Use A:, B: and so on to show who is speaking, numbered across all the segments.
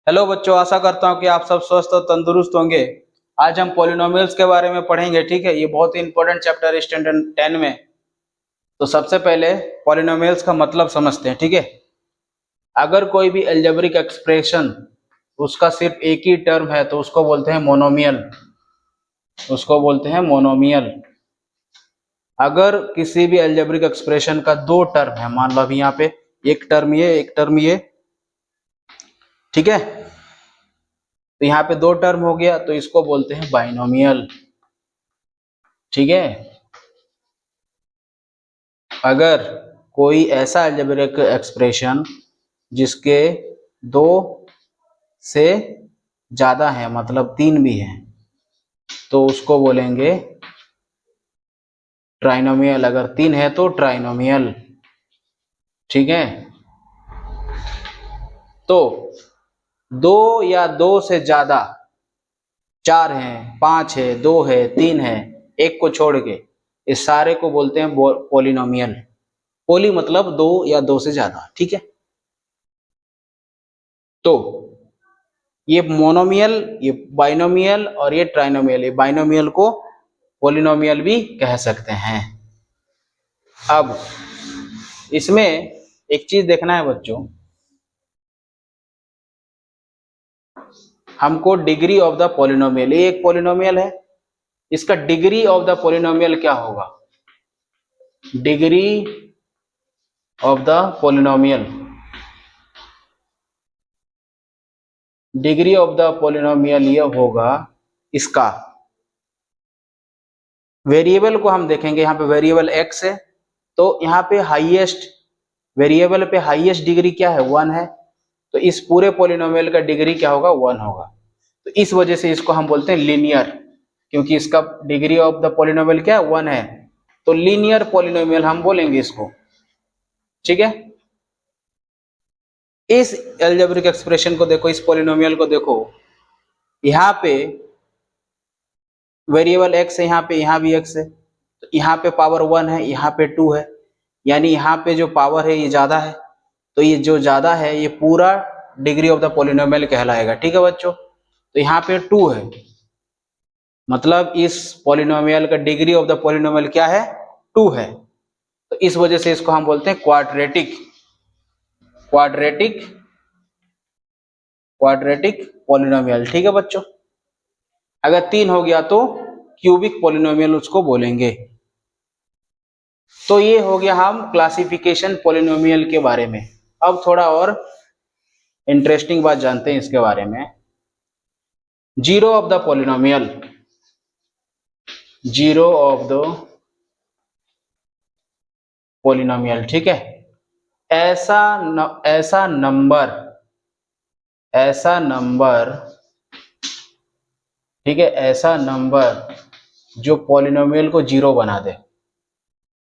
A: Hello बच्चों, आशा करता हूँ कि आप सब स्वस्थ और तंदुरुस्त होंगे। आज हम पॉलिनोमियल्स के बारे में पढ़ेंगे। ठीक है, ये बहुत ही इंपॉर्टेंट चैप्टर है स्टैंडर्ड 10 में। तो सबसे पहले पॉलिनोमियल्स का मतलब समझते हैं। ठीक है, अगर कोई भी अलजेब्रिक एक्सप्रेशन उसका सिर्फ एक ही टर्म है तो उसको बोलते हैं मोनोमियल। उसको बोलते हैं मोनोमियल। अगर किसी भी अलजेब्रिक एक्सप्रेशन का दो टर्म है, मान लो अभी यहाँ पे एक टर्म ये एक टर्म ये, ठीक है, तो यहाँ पे दो टर्म हो गया तो इसको बोलते हैं बाइनोमियल। ठीक है, अगर कोई ऐसा अलजेब्रिक एक्सप्रेशन जिसके दो से ज्यादा है, मतलब तीन भी है, तो उसको बोलेंगे ट्राइनोमियल। अगर तीन है तो ट्राइनोमियल। ठीक है, तो दो या दो से ज्यादा, चार है, पांच है, दो है, तीन है, एक को छोड़ के, इस सारे को बोलते हैं पोलिनोमियल। पोली मतलब दो या दो से ज्यादा। ठीक है, तो ये मोनोमियल, ये बाइनोमियल और ये ट्राइनोमियल, ये बाइनोमियल को पोलिनोमियल भी कह सकते हैं। अब इसमें एक चीज देखना है बच्चों, हमको डिग्री ऑफ द पोलिनोमियल, ये एक पोलिनोमियल है, इसका डिग्री ऑफ द पोलिनोमियल क्या होगा? Degree of the polynomial, degree of the polynomial ये होगा इसका, वेरिएबल को हम देखेंगे। यहाँ पे वेरिएबल x है, तो यहाँ पे हाईएस्ट, वेरिएबल पे हाईएस्ट डिग्री क्या है? 1 है, तो इस पूरे पोलिनोमियल का डिग्री क्या होगा? 1 होगा। तो इस वजह से इसको हम बोलते हैं लीनियर, क्योंकि इसका डिग्री ऑफ द पोलिनोमियल क्या है? 1 है, तो लीनियर पोलिनोमियल हम बोलेंगे इसको। ठीक है, इस अलजेब्रिक एक्सप्रेशन को देखो, इस पोलिनोमियल को देखो, यहाँ पे वेरिएबल x है, यहाँ पे यहाँ भी x है, तो यहाँ पे पावर 1 है, यहाँ पे 2 है, यानी यहाँ पे जो पावर है ये ज्यादा है, तो ये जो ज्यादा है ये पूरा डिग्री ऑफ द पोलिनोमियल कहलाएगा। ठीक है बच्चों, तो यहाँ पे 2 है, मतलब इस पोलिनोमियल का डिग्री ऑफ द पोलिनोमियल क्या है? 2 है, तो इस वजह से इसको हम बोलते हैं क्वाड्रेटिक, क्वाड्रेटिक, क्वाड्रेटिक पोलिनोमियल। ठीक है बच्चों, अगर 3 हो गया तो क्यूबिक पोलिनोमियल उसको बोलेंगे। तो ये हो गया हम क्लासिफिकेशन पोलिनोमियल के बारे में। अब थोड़ा और इंटरेस्टिंग बात जानते हैं इसके बारे में, zero of the polynomial, zero of the polynomial. ठीक है, ऐसा नंबर, ठीक है, ऐसा नंबर जो पोलिनोमियल को जीरो बना दे,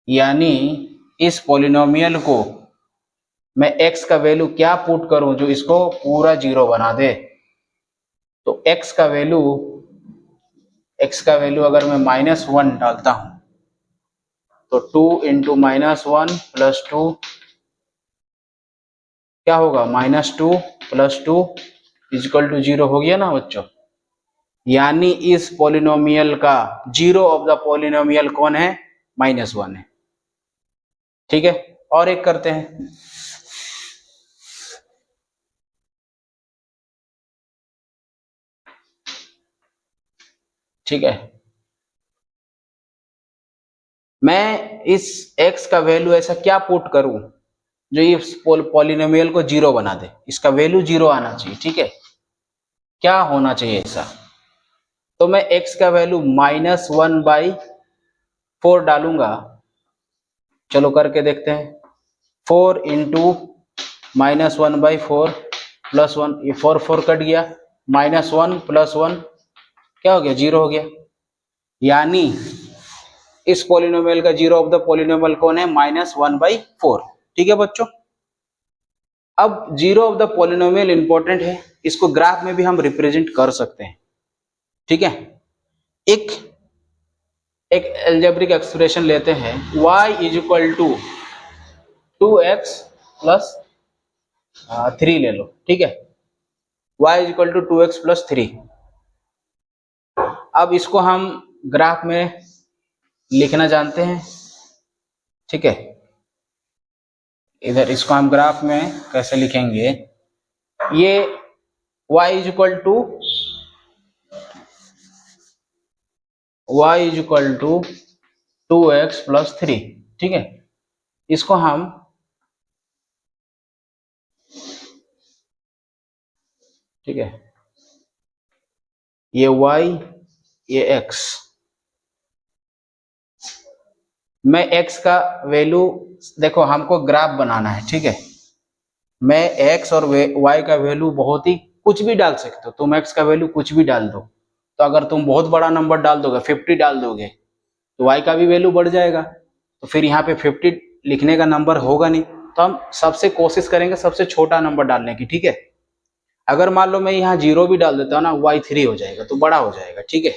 A: यानी इस पोलिनोमियल को मैं x का वैल्यू क्या पुट करूं जो इसको पूरा जीरो बना दे, तो x का वैल्यू अगर मैं -1 डालता हूं तो 2 इंटू -1 प्लस 2 क्या होगा? -2 प्लस 2 इजिकल टू 0 हो गया ना बच्चों। यानी इस पोलिनोमियल का जीरो ऑफ द पोलिनोमियल कौन है? -1 है। ठीक है, और एक करते हैं, ठीक है, मैं इस x का वैल्यू ऐसा क्या पुट करूं जो इस पोलिनोमियल को जीरो बना दे, इसका वैल्यू जीरो आना चाहिए। ठीक है, क्या होना चाहिए ऐसा? तो मैं x का वैल्यू -1/4 डालूंगा। चलो करके देखते हैं, 4 इंटू -1/4 प्लस 1, ये 4 कट गया, -1 प्लस 1 क्या हो गया? 0 हो गया। यानी इस पोलिनोमियल का जीरो ऑफ द पोलिनोमियल कौन है? -1/4। ठीक है बच्चों, अब zero of the polynomial important है, इसको ग्राफ में भी हम रिप्रेजेंट कर सकते हैं। ठीक है, एक अलजेब्रिक एक्सप्रेशन लेते हैं, y is equal to 2x plus 3 ले लो। ठीक है, y is equal to 2x plus 3। अब इसको हम ग्राफ में लिखना जानते हैं, ठीक है। इधर इसको हम ग्राफ में कैसे लिखेंगे, ये y is equal to 2x plus 3, ठीक है। इसको हम ठीक है, ये y ये x, मैं x का वैल्यू, देखो हमको ग्राफ बनाना है, ठीक है। मैं x और y का वैल्यू बहुत ही कुछ भी डाल सकते हो, तुम x का वैल्यू कुछ भी डाल दो। तो अगर तुम बहुत बड़ा नंबर डाल दोगे, 50 डाल दोगे, तो y का भी वैल्यू बढ़ जाएगा, तो फिर यहाँ पे 50 लिखने का नंबर होगा नहीं। तो हम सबसे कोशिश करेंगे सबसे छोटा नंबर डालने की, ठीक है। अगर मान लो मैं यहाँ 0 भी डाल देता हूँ ना, y 3 हो जाएगा, तो बड़ा हो जाएगा, ठीक है।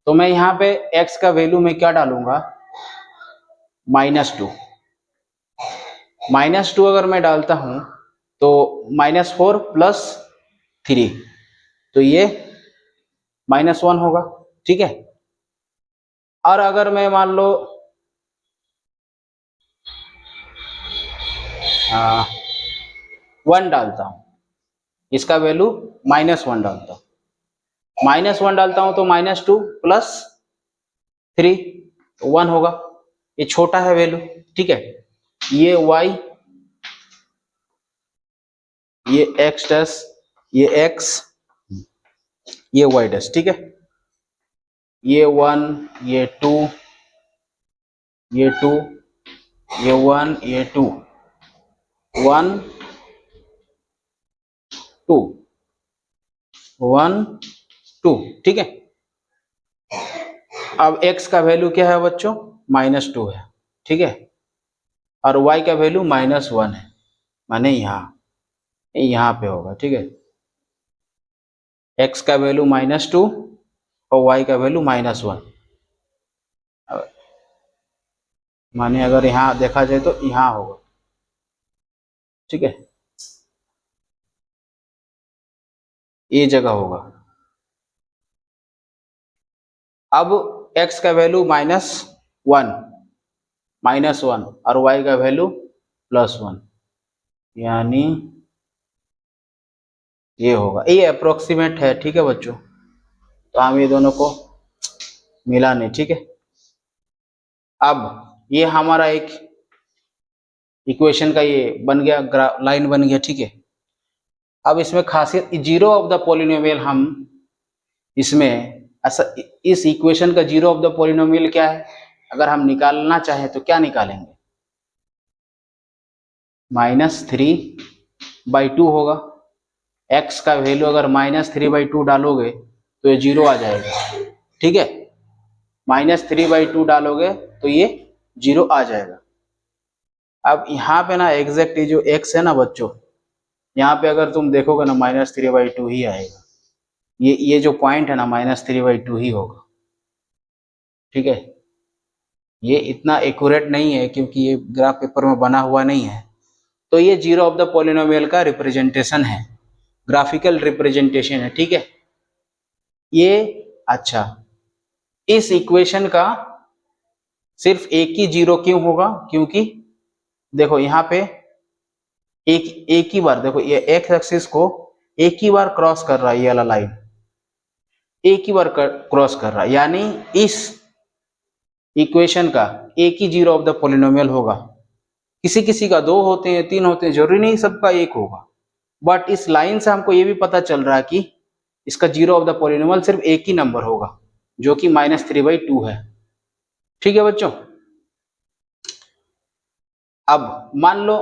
A: तो मैं यहाँ पे x का वैल्यू में क्या डालूंगा, -2। -2 अगर मैं डालता हूं तो -4 प्लस 3, तो ये -1 होगा, ठीक है। और अगर मैं मान लो 1 डालता हूं, इसका वैल्यू -1 डालता हूं, -1 डालता हूं तो -2 प्लस 3 1 होगा, ये छोटा है वैल्यू, ठीक है। ये y, ये x डैश, ये x, ये y डैश, ठीक है। ये 1, ये 2, ये 2, ये 1, ये 2, 1 2 1 2, ठीक है। अब x का वैल्यू क्या है बच्चों, -2 है, ठीक है। और y का वैल्यू -1 है, माने यहाँ पे होगा, ठीक है। x का वैल्यू -2 और y का वैल्यू -1, माने अगर यहाँ देखा जाए तो यहाँ होगा, ठीक है, ये जगह होगा। अब x का वैल्यू -1 और y का वैल्यू +1, यानी ये होगा, ये अप्रोक्सीमेट है, ठीक है बच्चों। तो हम ये दोनों को मिला नहीं, ठीक है। अब ये हमारा एक इक्वेशन का ये बन गया, लाइन बन गया, ठीक है। अब इसमें खासियत, जीरो ऑफ द पॉलिनोमियल, हम इसमें ऐसा, इस इक्वेशन का जीरो ऑफ द पॉलिनोमियल क्या है, अगर हम निकालना चाहें तो क्या निकालेंगे, -3/2 होगा। x का वैल्यू अगर -3/2 डालोगे तो ये 0 आ जाएगा, ठीक है। -3/2 डालोगे तो ये 0 आ जाएगा। अब यहाँ पे ना एग्जैक्ट जो x है ना बच्चों, यहाँ पे अगर तुम देखोगे ना -3/2 ही आएगा, ये जो पॉइंट है ना -3/2 ही होगा, ठीक है। ये इतना एक्यूरेट नहीं है क्योंकि ये ग्राफ पेपर में बना हुआ नहीं है, तो ये जीरो ऑफ द पॉलिनोमियल का रिप्रेजेंटेशन है, ग्राफिकल रिप्रेजेंटेशन है, ठीक है ये। अच्छा, इस इक्वेशन का सिर्फ एक ही जीरो क्यों होगा, क्योंकि देखो यहाँ पे एक ही बार, देखो ये एक्स एक्सिस को एक ही बार क्रॉस कर रहा है, ये वाला लाइन एक ही बार क्रॉस कर रहा है, यानी इस इक्वेशन का एक ही जीरो ऑफ द पॉलिनोमियल होगा। किसी किसी का 2 होते हैं, 3 होते हैं, जरूरी नहीं सबका एक होगा, बट इस लाइन से हमको ये भी पता चल रहा है कि इसका जीरो ऑफ द पॉलिनोमियल सिर्फ एक ही नंबर होगा, जो कि -3/2 है, ठीक है बच्चों। अब मान लो,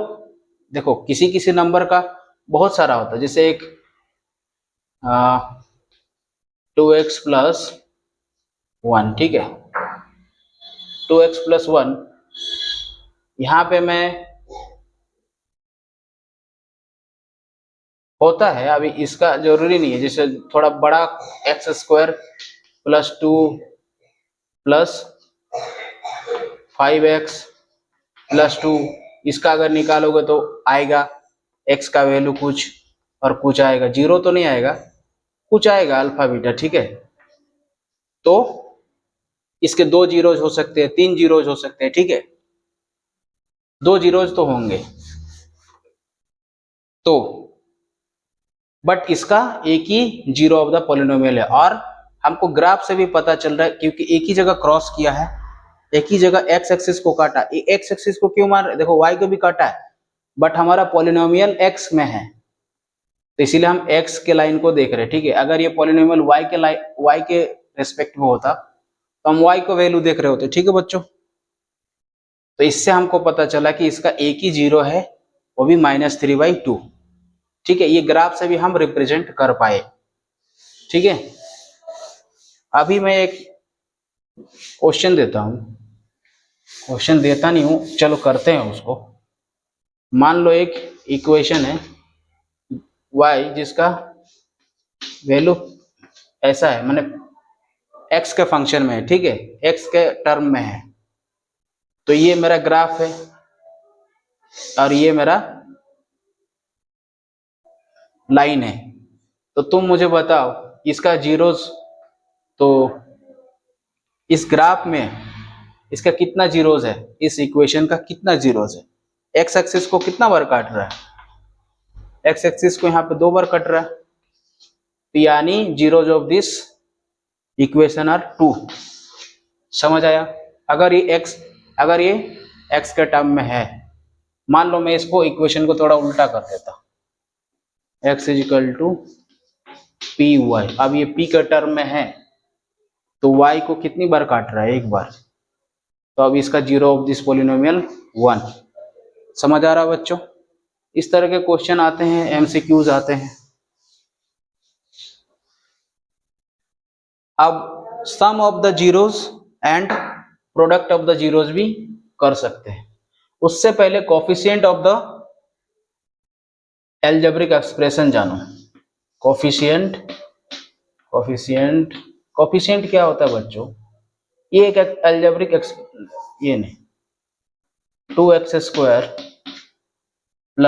A: देखो किसी किसी नंबर का बहुत सारा होता है, जैसे एक 2x प्लस 1, ठीक है, 2x प्लस 1, यहाँ पे मैं होता है, अभी इसका जरूरी नहीं है, जैसे थोड़ा बड़ा x² plus 2 plus 5x plus 2, इसका अगर निकालोगे तो आएगा x का वैल्यू कुछ और कुछ आएगा, जीरो तो नहीं आएगा, कुछ आएगा अल्फा बीटा, ठीक है। तो इसके 2 जीरोज हो सकते हैं, 3 जीरोज हो सकते हैं, ठीक है, 2 जीरोज तो होंगे। तो बट इसका एक ही जीरो ऑफ द पॉलिनोमियल है, और हमको ग्राफ से भी पता चल रहा है क्योंकि एक ही जगह क्रॉस किया है, एक ही जगह एक्स एक्सिस को काटा। एक्स एक्सिस को क्यों मार रहे, देखो वाई को भी काटा है, बट हमारा पॉलिनोमियल एक्स में है, तो इसीलिए हम एक्स के लाइन को देख रहे हैं, ठीक है। अगर ये पॉलिनोमियल वाई के लाइन, वाई के रेस्पेक्ट में होता तो हम वाई को वैल्यू देख रहे होते, ठीक है बच्चों। तो इससे हमको पता चला कि इसका एक ही जीरो है, वो भी -3/2, ठीक है। ये ग्राफ से भी हम रिप्रेजेंट कर पाए, ठीक है। अभी मैं एक क्वेश्चन देता हूं, क्वेश्चन देता नहीं हूं, चलो करते हैं उसको। मान लो एक इक्वेशन है y जिसका वैल्यू ऐसा है, माने x के फंक्शन में है, ठीक है, x के टर्म में है। तो ये मेरा ग्राफ है और ये मेरा लाइन है। तो तुम मुझे बताओ इसका जीरोस, तो इस ग्राफ में इसका कितना जीरोस है, इस इक्वेशन का कितना जीरोस है। एक्स एक्सिस को कितना बार काट रहा है, एक्स एक्सिस को यहाँ पे 2 बार कट रहा है, तो यानी zeros of this equation are 2। समझ आया। अगर ये x के टर्म में है, मान लो मैं इसको इक्वेशन को थोड़ा उल्टा कर देता, x = py। अब ये p के टर्म में है तो y को कितनी बार काट रहा है, 1 बार। तो अब इसका जीरो ऑफ दिस पॉलिनोमियल 1। समझ आ रहा है बच्चों। इस तरह के क्वेश्चन आते हैं, एमसीक्यूज आते हैं। अब sum of the zeros and product of the zeros भी कर सकते हैं। उससे पहले coefficient of the algebraic expression जानो। कोफिशिएंट क्या होता है बच्चों, ये एक एल्जेब्रिक ये नहीं, 2x² +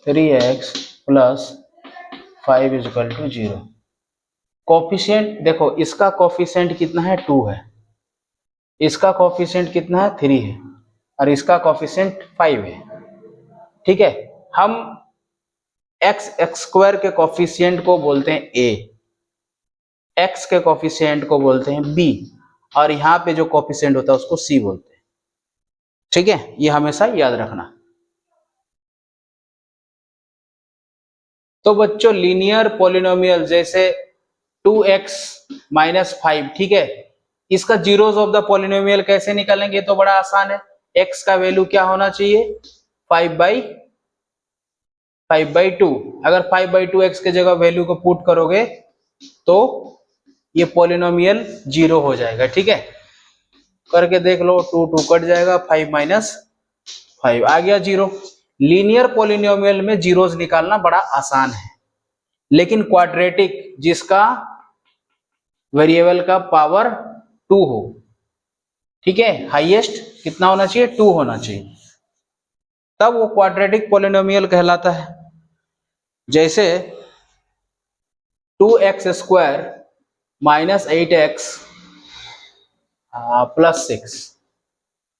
A: 3x + 5 = 0। कोफिशिएंट देखो, इसका कोफिशिएंट कितना है, 2 है, इसका कोफिशिएंट कितना है, 3 है, और इसका कोफिशिएंट 5 है, ठीक है। हम x² के कोफिशिएंट को बोलते हैं a, x के कोफिशिएंट को बोलते हैं b, और यहाँ पे जो कोफिशिएंट होता है उसको c बोलते हैं, ठीक है। ये हमेशा याद रखना। तो बच्चों लीनियर पॉलिनोमियल जैसे 2x - 5, ठीक है, इसका जीरोस ऑफ द पॉलिनोमियल कैसे निकालेंगे, तो बड़ा आसान है। x का वैल्यू क्या होना चाहिए, 5/2। अगर 5/2 x के जगह वैल्यू को पुट करोगे तो ये पॉलिनोमियल 0 हो जाएगा, ठीक है। करके देख लो, 2 2 कट जाएगा, 5 - 5 आ गया 0। लीनियर पॉलिनोमियल में जीरोस निकालना बड़ा आसान है, लेकिन क्वाड्रेटिक जिसका वेरिएबल का पावर 2 हो, ठीक है, हाईएस्ट कितना होना चाहिए, 2 होना चाहिए, तब वो क्वाड्रेटिक पॉलिनोमियल कहलाता है। जैसे 2x² - 8x + 6,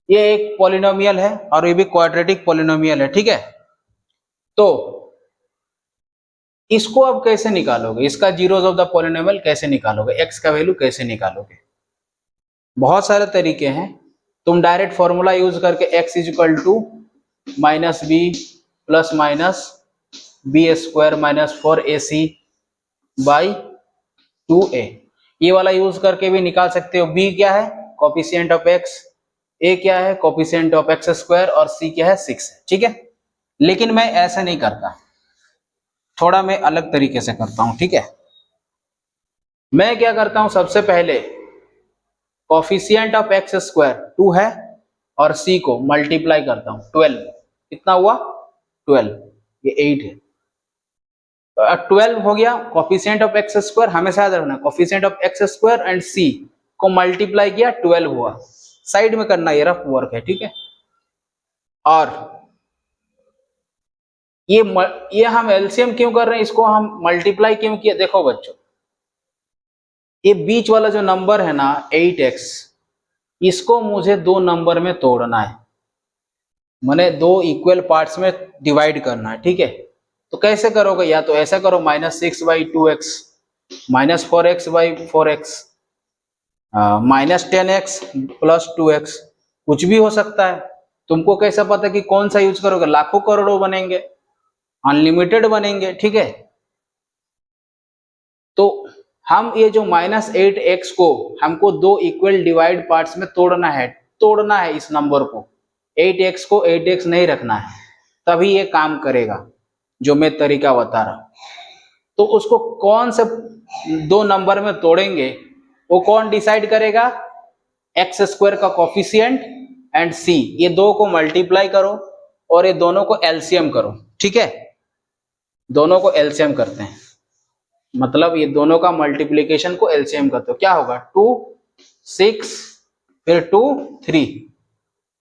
A: ये एक पॉलिनोमियल है और ये भी क्वाड्रेटिक पॉलिनोमियल है, ठीक है। तो इसको अब कैसे निकालोगे, इसका जीरोस ऑफ द पॉलिनोमियल कैसे निकालोगे, x का वैल्यू कैसे निकालोगे। बहुत सारे तरीके हैं। तुम डायरेक्ट फॉर्मूला यूज करके x = -b ± b² - 4ac/2a, ये वाला यूज करके भी निकाल सकते हो। b क्या है, कोफिशिएंट ऑफ x, a क्या है, कोफिशिएंट ऑफ x² और c क्या है, 6 है, ठीक है। लेकिन मैं ऐसा नहीं करता, थोड़ा मैं अलग तरीके से करता हूं, ठीक है। मैं क्या करता हूं, सबसे पहले कोफिशिएंट ऑफ x² 2 है और c को मल्टीप्लाई करता हूं 12, कितना हुआ 12, ये 8 है, 12 हो गया। कोफिशिएंट ऑफ x² हमेशा याद रखना, coefficient of x² and c को मल्टीप्लाई किया, 12 हुआ। साइड में करना, ये रफ वर्क है, ठीक है। और ये हम एलसीएम क्यों कर रहे हैं, इसको हम मल्टीप्लाई क्यों किया? देखो बच्चों, ये बीच वाला जो नंबर है ना 8x, इसको मुझे दो नंबर में तोड़ना है, मैंने दो इक्वल पार्ट्स में डिवाइड करना है, ठीक है। तो कैसे करोगे? या तो ऐसा करो -6/2x, -4x/4x, -10x + 2x, कुछ भी हो सकता है। तुमको कैसा पता कि कौन सा यूज करोगे? लाखों करोड़ों बनेंगे, अनलिमिटेड बनेंगे, ठीक है। तो हम ये जो -8x को हमको दो इक्वल डिवाइड पार्ट्स में तोड़ना है इस नंबर को, 8x को 8x नहीं रखना है, तभी ये काम करेगा जो मैं तरीका बता रहा हूं। तो उसको कौन से दो नंबर में तोड़ेंगे वो कौन डिसाइड करेगा? x² का कोफिशिएंट एंड c, ये दो को मल्टीप्लाई करो और ये दोनों को एलसीएम करो, ठीक है। दोनों को एलसीएम करते हैं, मतलब ये दोनों का मल्टीप्लिकेशन को एलसीएम करते हो, क्या होगा? 2 6 फिर 2 3,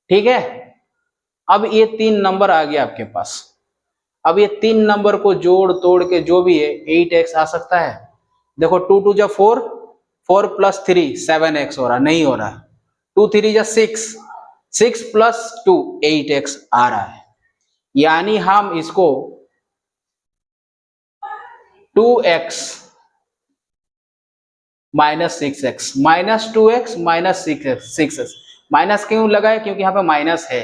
A: ठीक है। अब ये तीन नंबर आ गया आपके पास। अब ये तीन नंबर को जोड़ तोड़ के जो भी है 8x आ सकता है। देखो 2 2 जा 4, 4 + 3 7x हो रहा, नहीं हो रहा। 2 3 जा 6, 6 + 2 8x आ रहा है। यानी हम इसको 2x -6x, -2x -6x, minus क्यों लगाए? क्योंकि यहाँ पे माइनस है,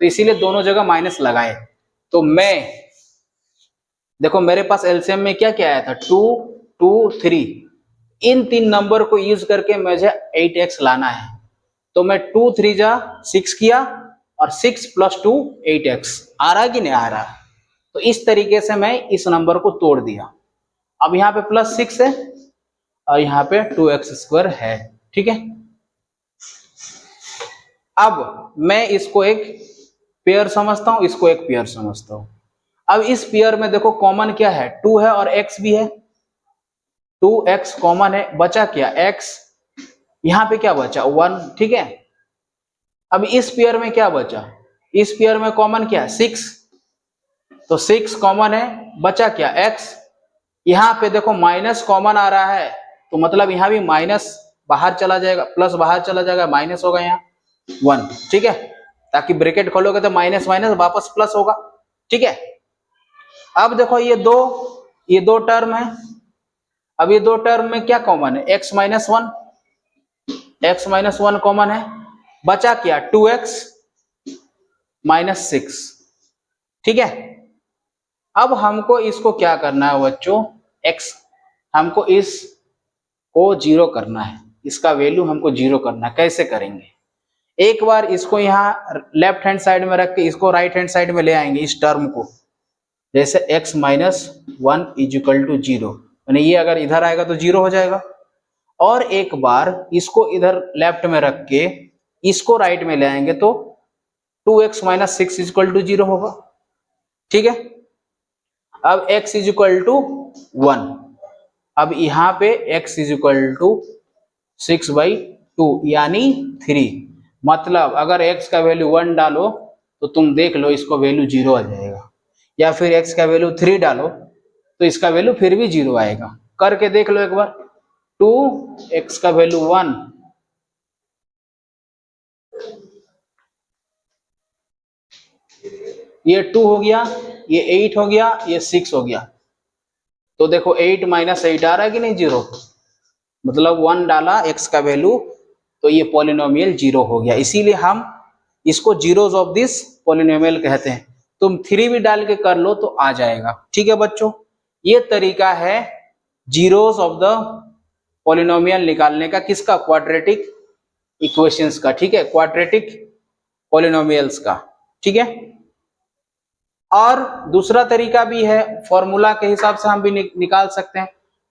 A: तो इसीलिए दोनों जगह माइनस लगाए। तो मैं देखो मेरे पास एलसीएम में क्या क्या आया था? 2 2 3, इन तीन नंबर को यूज करके मुझे 8x लाना है। तो मैं 2 3 जा 6 किया और 6 + 2 8x आ रहा कि नहीं आ रहा? तो इस तरीके से मैं इस नंबर को तोड़ दिया। अब यहाँ पे +6 है और यहाँ पे 2x² है, ठीक है। अब मैं इसको एक पेयर समझता हूं, इसको एक पेयर समझता हूं। अब इस पेयर में देखो कॉमन क्या है? 2 है और x भी है, 2x कॉमन है, बचा क्या? x, यहाँ पे क्या बचा? 1, ठीक है। अब इस पेयर में क्या बचा? इस पेयर में कॉमन क्या है? 6, तो 6 कॉमन है, बचा क्या? x। यहाँ पे देखो माइनस कॉमन आ रहा है, तो मतलब यहाँ भी माइनस बाहर चला जाएगा, प्लस बाहर चला जाएगा, माइनस होगा यहाँ 1, ठीक है। ताकि ब्रैकेट खोलोगे तो माइनस माइनस वापस प्लस होगा, ठीक है। अब देखो ये दो टर्म है। अब ये दो टर्म में क्या कॉमन है? x - 1 कॉमन है, बचा क्या? 2x - 6, ठीक है। अब हमको इसको क्या करना है बच्चों? x, हमको इसको 0 करना है, इसका वैल्यू हमको 0 करना है। कैसे करेंगे? एक बार इसको यहाँ लेफ्ट हैंड साइड में रख के इसको राइट हैंड साइड में ले आएंगे, इस टर्म को। जैसे x - 1 = 0, यानी ये अगर इधर आएगा तो 0 हो जाएगा। और एक बार इसको इधर लेफ्ट में रख के इसको राइट में ले आएंगे तो 2x - 6 = 0 होगा, ठीक है। अब x = 1, अब यहाँ पे x = 6/2 यानी 3, मतलब अगर x का वैल्यू 1 डालो तो तुम देख लो इसको वैल्यू 0 आ जाएगा, या फिर x का वैल्यू 3 डालो तो इसका वैल्यू फिर भी 0 आएगा। करके देख लो एक बार। 2x का वैल्यू 1, ये 2 हो गया, ये 8 हो गया, ये 6 हो गया। तो देखो 8 - 8 आ रहा है कि नहीं? 0, मतलब 1 डाला x का वैल्यू तो ये पॉलिनोमियल 0 हो गया। इसीलिए हम इसको जीरोस ऑफ दिस पॉलिनोमियल कहते हैं। तुम 3 भी डाल के कर लो तो आ जाएगा, ठीक है बच्चों। ये तरीका है जीरोस ऑफ द पॉलिनोमियल निकालने का, किसका? क्वाड्रेटिक इक्वेशंस का, ठीक है, क्वाड्रेटिक पॉलिनोमियल्स का, ठीक है। और दूसरा तरीका भी है, फॉर्मूला के हिसाब से हम भी निकाल सकते हैं।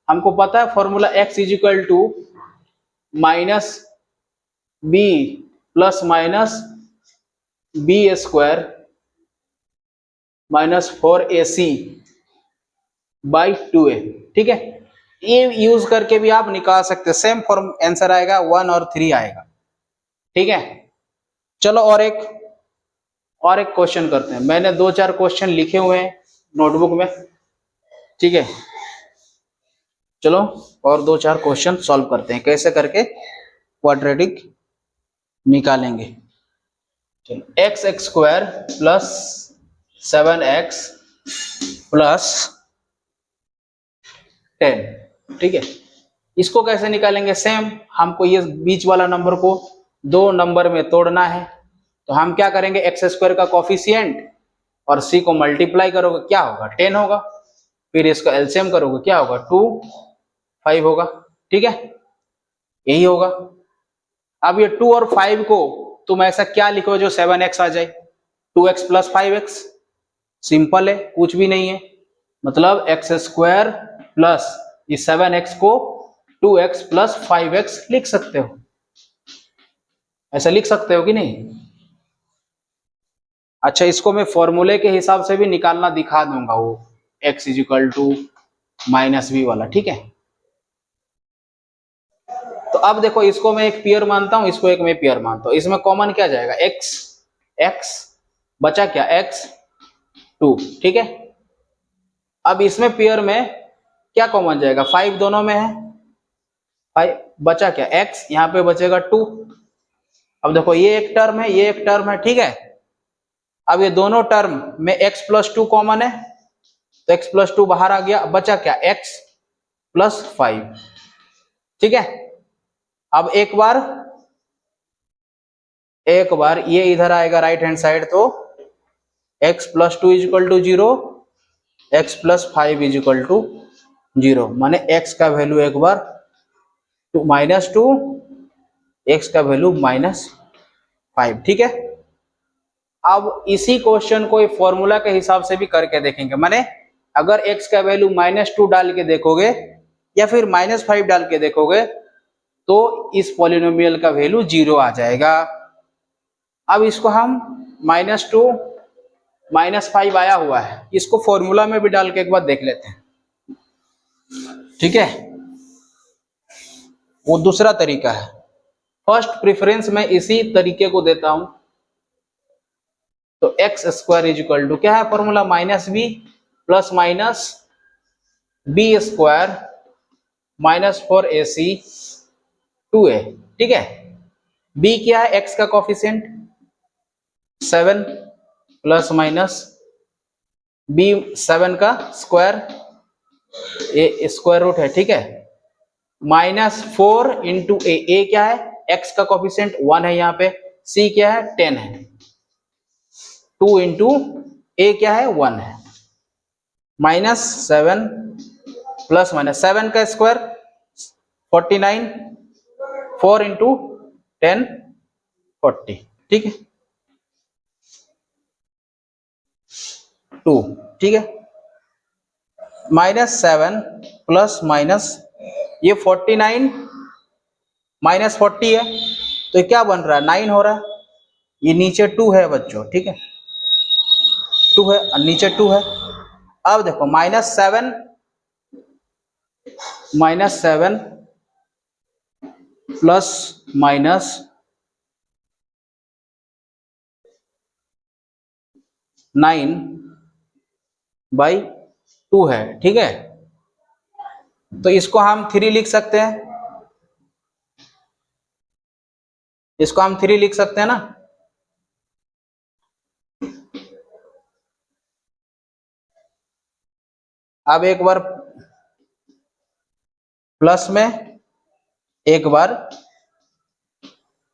A: हमको पता है formula x = -b + -b² - 4ac/2a, ठीक है। ये यूज करके भी आप निकाल सकते हैं, सेम फॉर्म आंसर आएगा, 1 और 3 आएगा, ठीक है। चलो और एक क्वेश्चन करते हैं। मैंने 2-4 क्वेश्चन लिखे हुए हैं, नोटबुक में, ठीक है। चलो और 2-4 क्वेश्चन सॉल्व करते हैं कैसे करके क्वाड्रेटिक निकालेंगे। चलो x square plus 7x plus 10, ठीक है। इसको कैसे निकालेंगे? सेम, हमको ये बीच वाला नंबर को 2 नंबर में तोड़ना है। तो हम क्या करेंगे, एक्स स्क्वायर का कोफिशिएंट और c को मल्टीप्लाई करोगे क्या होगा, 10 होगा। फिर इसका एलसीएम करोगे क्या होगा, 2 5 होगा, ठीक है, यही होगा। अब ये 2 और 5 को तुम ऐसा क्या लिखो जो 7x आ जाए, 2x प्लस 5x, सिंपल है, कुछ भी नहीं है। मतलब एक्स स्क्वायर प्लस ये 7x को 2x प्लस 5x लिख सकते हो, ऐसा लिख सकते हो कि नहीं? अच्छा, इसको मैं फॉर्मूले के हिसाब से भी निकालना दिखा दूंगा, वो x is equal to minus b वाला, ठीक है। तो अब देखो, इसको मैं एक पेयर मानता हूं, इसको एक मैं पेयर मानता हूं। इसमें कॉमन क्या जाएगा, x, x बचा क्या, x 2, ठीक है। अब इसमें पेयर में क्या कॉमन जाएगा, 5 दोनों में है, 5 बचा क्या, x, यहाँ पे बचेगा 2। अब देखो ये एक टर्म है, ये एक टर्म है, ठीक है। अब ये दोनों टर्म में x प्लस 2 कॉमन है, तो x प्लस 2 बाहर आ गया, बचा क्या, x प्लस 5, ठीक है। अब एक बार ये इधर आएगा राइट हैंड साइड, तो x plus 2 is equal to 0, x plus 5 is equal to 0, माने x का वैल्यू एक बार -2, x का वैल्यू -5, ठीक है। अब इसी क्वेश्चन को फॉर्मूला के हिसाब से भी करके देखेंगे, माने अगर x का वैल्यू -2 डाल के देखोगे या फिर -5 डाल के देखोगे तो इस पॉलिनोमियल का वैल्यू 0 आ जाएगा। अब इसको हम -2 -5 आया हुआ है, इसको फॉर्मूला में भी डाल के एक बार देख लेते हैं, ठीक है। वो दूसरा तरीका है, फर्स्ट प्रेफरेंस मैं इसी तरीके को देता हूं। तो एक्स स्क्वायर इजिकल टू क्या है formula, -b plus minus b square -4ac 2a, ठीक है। b क्या है, x का कोफिशिएंट 7 प्लस माइनस b 7 का स्क्वायर, ए स्क्वायर रूट है, ठीक है, -4 इंटू ए क्या है, x का कोफिशिएंट 1 है, यहाँ पे c क्या है 10 है, 2 इंटू ए क्या है 1 है, -7 प्लस माइनस 7 का स्क्वायर 49, 4 इंटू 10 40, ठीक है, 2, ठीक है। -7 प्लस माइनस ये 49 -40 है, तो क्या बन रहा है, 9 हो रहा है। ये नीचे 2 है बच्चों, ठीक है, 2 है और नीचे 2 है। अब देखो -7 प्लस माइनस 9/2 है, ठीक है। तो इसको हम 3 लिख सकते हैं, इसको हम 3 लिख सकते हैं ना। अब एक बार प्लस में, एक बार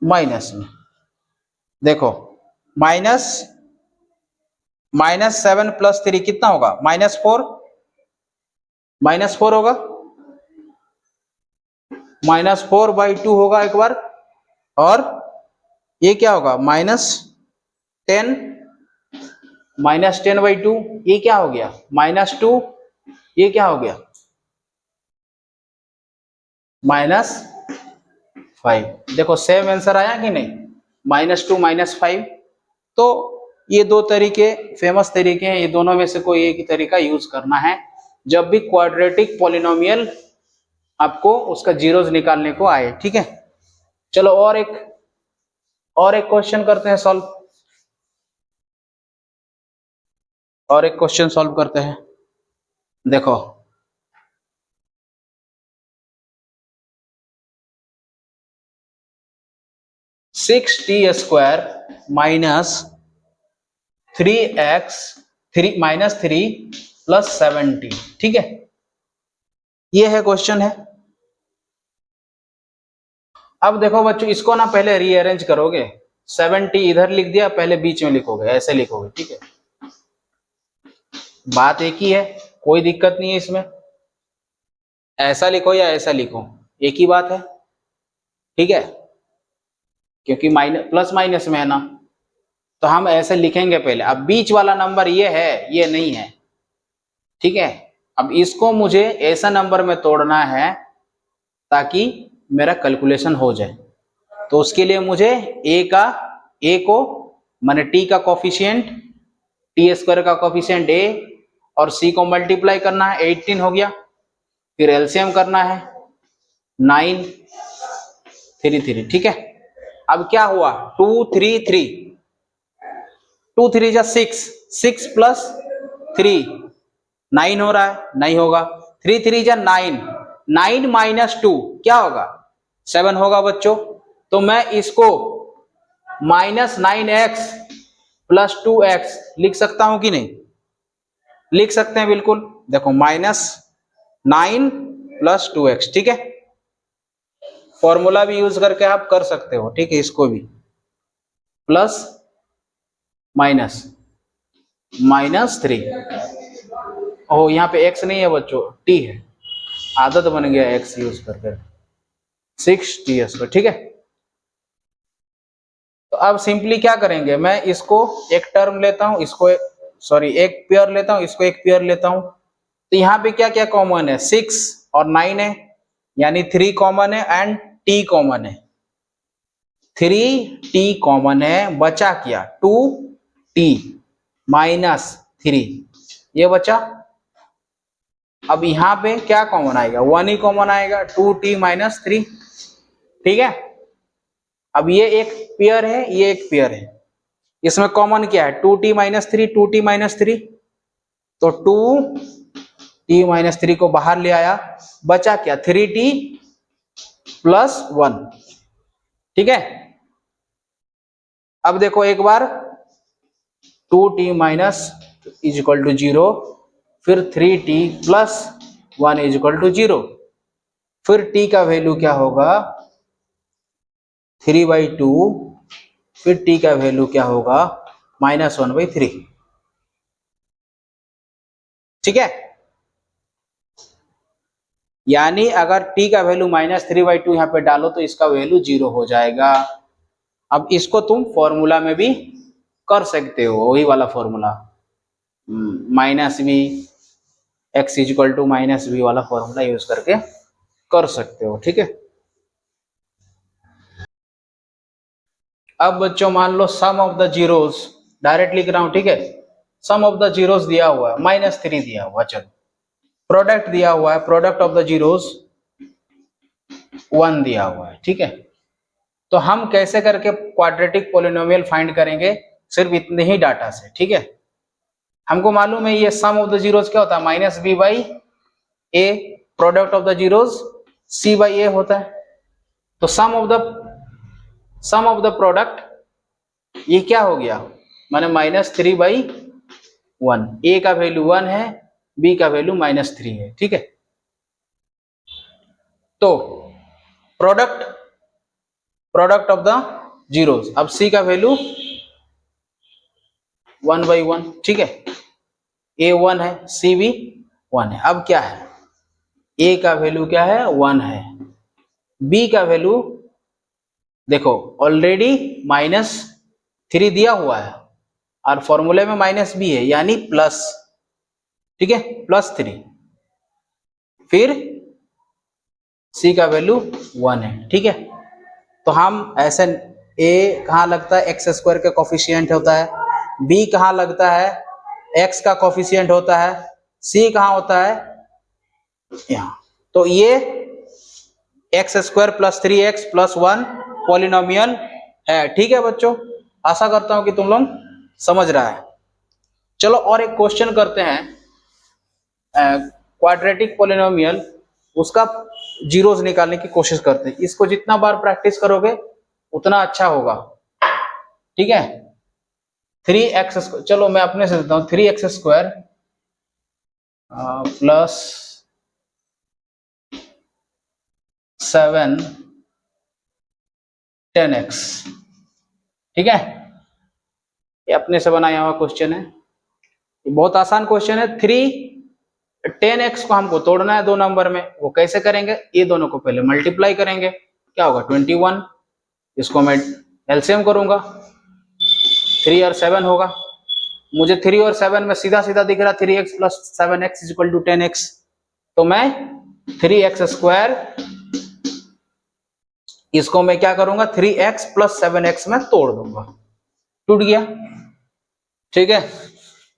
A: माइनस में, देखो -7 प्लस 3 कितना होगा, -4 होगा, -4/2 होगा एक बार, और ये क्या होगा -10 -10/2, ये क्या हो गया -2, ये क्या हो गया -5। देखो सेम आंसर आया कि नहीं, -2 -5। तो ये दो तरीके फेमस तरीके हैं, ये दोनों में से कोई एक ही तरीका यूज करना है जब भी क्वाड्रेटिक पॉलिनोमियल आपको उसका जीरोस निकालने को आए, ठीक है। चलो और एक क्वेश्चन करते हैं सॉल्व। और एक क्वेश्चन सॉल्व करते हैं। देखो, six T square minus 3x 3 minus 3 plus 7t, ठीक है, ये है क्वेश्चन है। अब देखो बच्चों, इसको ना पहले रीअरेंज करोगे, 7t इधर लिख दिया, पहले बीच में लिखोगे, ऐसे लिखोगे, ठीक है, बात एक ही है, कोई दिक्कत नहीं है इसमें, ऐसा लिखो या ऐसा लिखो, एक ही बात है, ठीक है, क्योंकि माइनस प्लस माइनस में है ना, तो हम ऐसे लिखेंगे पहले। अब बीच वाला नंबर ये है, ये नहीं है, ठीक है। अब इसको मुझे ऐसा नंबर में तोड़ना है ताकि मेरा कैलकुलेशन हो जाए, तो उसके लिए मुझे ए को माने टी का कोफिशिएंट, टी स्क्वायर का कोफिशिएंट ए और सी को मल्टीप्लाई करना है, 18 हो गया, फिर एलसीएम करना है 9 3 3, ठीक है। अब क्या हुआ, 2 3 3, 2 3 जा 6, 6 प्लस 3 9 हो रहा है, नहीं होगा, 3 3 जा 9, 9 माइनस 2 क्या होगा, 7 होगा बच्चों। तो मैं इसको माइनस 9x प्लस 2x लिख सकता हूं कि नहीं, लिख सकते हैं बिल्कुल। देखो माइनस 9 प्लस 2x, ठीक है, फॉर्मूला भी यूज करके आप कर सकते हो, ठीक है, इसको भी प्लस माइनस माइनस 3, ओ यहाँ पे x नहीं है बच्चों, t है, आदत बन गया x यूज करके, 6t², ठीक है। तो अब सिंपली क्या करेंगे, मैं इसको एक टर्म लेता हूं, इसको सॉरी एक पेयर लेता हूं, इसको एक पेयर लेता हूं, तो यहाँ पे क्या क्या कॉमन है, 6 और 9 है, यानी 3 कॉमन है एंड t कॉमन है, 3t कॉमन है, बचा क्या 2t माइनस 3, ये बचा। अब यहाँ पे क्या कॉमन आएगा, 1 ही कॉमन आएगा, 2t माइनस 3, ठीक है। अब ये एक पेयर है, ये एक पेयर है, इसमें कॉमन क्या है, 2t माइनस 3, 2t माइनस 3, तो 2t माइनस 3 को बाहर ले आया, बचा क्या 3t प्लस 1, ठीक है। अब देखो एक बार, 2t minus is equal to 0, फिर 3t plus 1 is equal to 0, फिर t का वैल्यू क्या होगा 3/2, फिर t का वैल्यू क्या होगा -1/3, ठीक है। यानी अगर t का वैल्यू -3/2 यहाँ पे डालो तो इसका वैल्यू 0 हो जाएगा। अब इसको तुम फॉर्मूला में भी कर सकते हो, वही वाला formula minus b x is equal to minus b वाला फॉर्मूला यूज करके कर सकते हो, ठीक है। अब बच्चों मान लो sum of the zeros, direct लिख रहा हूं, ठीक है, सम ऑफ द जीरोस दिया हुआ है -3 दिया हुआ, चलो प्रोडक्ट दिया हुआ है, प्रोडक्ट ऑफ द जीरोस 1 दिया हुआ है, ठीक है। तो हम कैसे करके क्वाड्रेटिक पॉलिनोमियल फाइंड करेंगे, सिर्फ इतने ही डाटा से, ठीक है। हमको मालूम है ये सम ऑफ द जीरोस क्या होता है, -b/a, product of the zeros c/a होता है। तो सम ऑफ द प्रोडक्ट ये क्या हो गया, माने -3/1, a का वैल्यू 1 है, b का वैल्यू -3 है, ठीक है। तो प्रोडक्ट ऑफ द जीरोस, अब c का वैल्यू 1/1, ठीक है, a 1 है, c भी 1 है। अब क्या है, a का वैल्यू क्या है 1 है, b का वैल्यू देखो ऑलरेडी -3 दिया हुआ है और फॉर्मूले में -b है, यानी प्लस, ठीक है, +3, फिर c का वैल्यू 1 है, ठीक है। तो हम ऐसे a कहाँ लगता है, x² का कोफिशिएंट होता है, b कहाँ लगता है, x का कोफिशिएंट होता है, c कहाँ होता है यहाँ, तो ये x² + 3x + 1 पॉलिनोमियल है, ठीक है बच्चों। आशा करता हूं कि तुम लोग समझ रहा है। चलो और एक क्वेश्चन करते हैं, क्वाड्रेटिक पॉलिनोमियल, उसका जीरोस निकालने की कोशिश करते हैं। इसको जितना बार प्रैक्टिस करोगे उतना अच्छा होगा, ठीक है। 3x, चलो मैं अपने से देता हूं, 3x स्क्वायर प्लस 7 10x, ठीक है। ये अपने से बनाया हुआ क्वेश्चन है, ये बहुत आसान क्वेश्चन है। 10x को हमको तोड़ना है दो नंबर में, वो कैसे करेंगे, ये दोनों को पहले मल्टीप्लाई करेंगे, क्या होगा 21, इसको मैं एलसीएम करूंगा, 3 और 7 होगा। मुझे 3 और 7 में सीधा सीधा दिख रहा 3x plus 7x equal to 10x, तो मैं 3x स्क्वायर, इसको मैं क्या करूंगा 3x प्लस 7x में तोड़ दूंगा, टूट गया, ठीक है।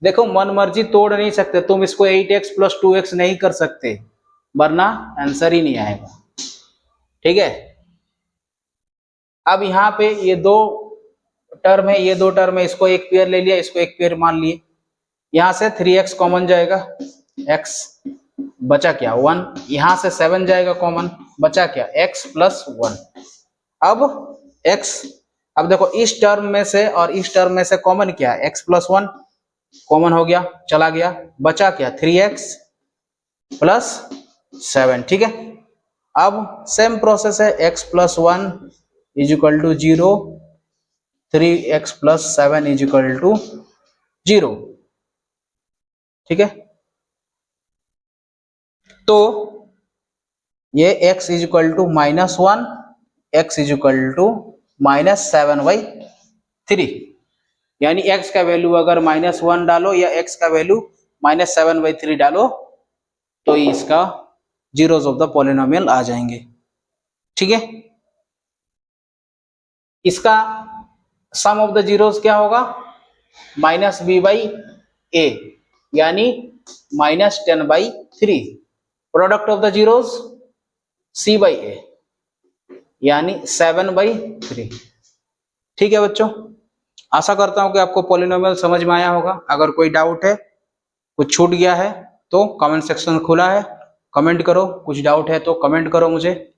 A: देखो मन मर्जी तोड़ नहीं सकते तुम इसको, 8x प्लस 2x नहीं कर सकते वरना आंसर ही नहीं आएगा, ठीक है। अब यहाँ पे ये दो टर्म है, ये दो टर्म है, इसको एक पेयर ले लिया, इसको एक पेयर मान लिए, यहां से 3x कॉमन जाएगा, x बचा क्या 1, यहां से 7 जाएगा कॉमन, बचा क्या x प्लस 1। अब x, अब देखो इस टर्म में से और इस टर्म में से कॉमन क्या है, x प्लस 1 कॉमन हो गया, चला गया, बचा क्या 3x प्लस 7, ठीक है। अब सेम प्रोसेस है, x plus 1 is equal to 0, 3x plus 7 is equal to 0, ठीक है। तो ये x is equal to -1, x is equal to -7/3, यानी x का वैल्यू अगर -1 डालो या x का वैल्यू -7/3 डालो तो इसका जीरोस ऑफ द पॉलिनोमियल आ जाएंगे, ठीक है। इसका सम ऑफ द जीरोस क्या होगा, -b/a यानी -10/3, product of the zeros c/a यानी 7/3, ठीक है बच्चों। आशा करता हूं कि आपको पॉलिनोमियल समझ में आया होगा। अगर कोई डाउट है, कुछ छूट गया है तो कमेंट सेक्शन खुला है, कमेंट करो, कुछ डाउट है तो कमेंट करो मुझे,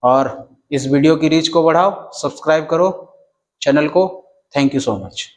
A: और इस वीडियो की रीच को बढ़ाओ, सब्सक्राइब करो चैनल को। Thank you so much.